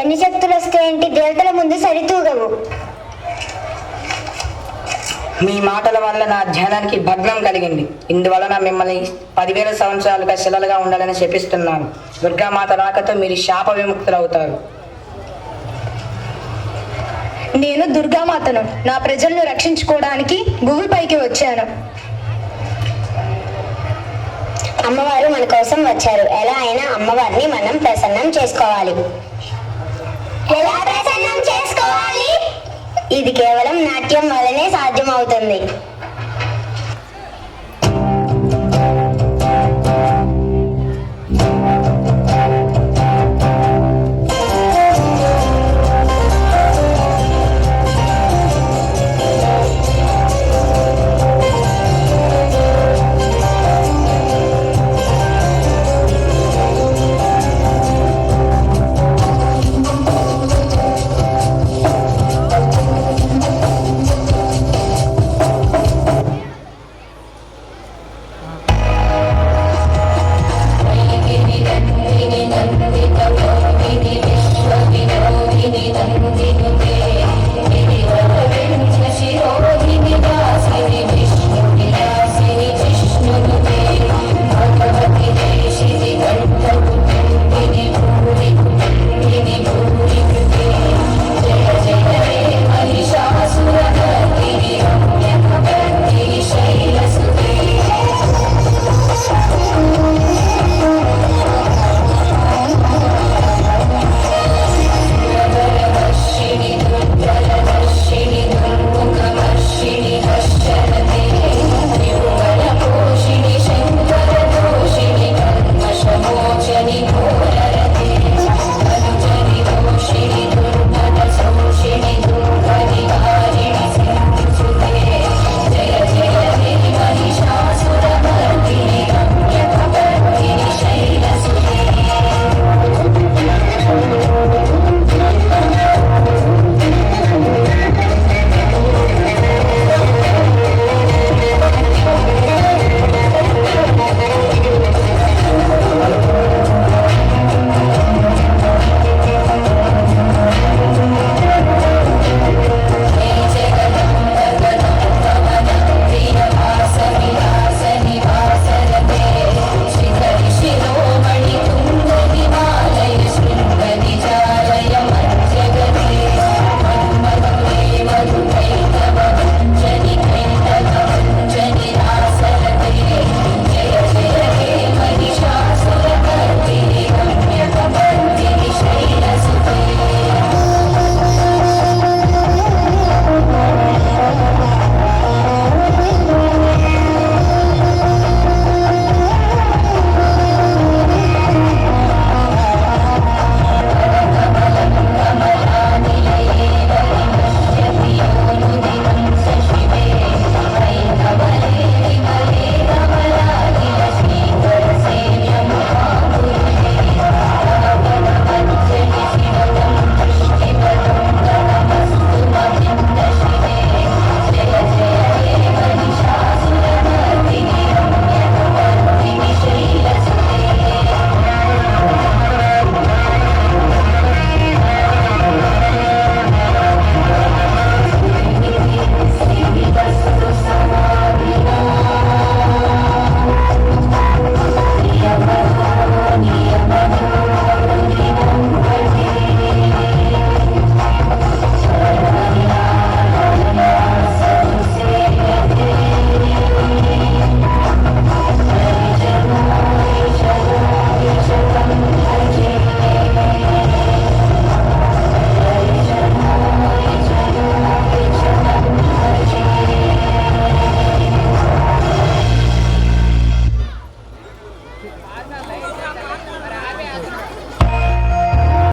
ఎన్ని శక్తులు వస్తే ఏంటి, దేవతల ముందు సరితూగవు. మీ మాటల వల్ల నా ధ్యానానికి భగ్నం కలిగింది. ఇందువలన మిమ్మల్ని 10,000 సంవత్సరాలుగా శిలలుగా ఉండాలని శపిస్తున్నాను. దుర్గామాత రాకతో మీరు శాప విముక్తులవుతారు. నేను దుర్గామాతను. నా ప్రజలను రక్షించుకోవడానికి భూమి పైకి వచ్చాను. అమ్మవారు మన కోసం వచ్చారు. ఎలా అయినా అమ్మవారిని మనం ప్రసన్నం చేసుకోవాలి. ఎలా ప్రసన్నం చేసుకోవాలి? ఇది కేవలం నాట్యం వల్లనే సాధ్యమవుతుంది.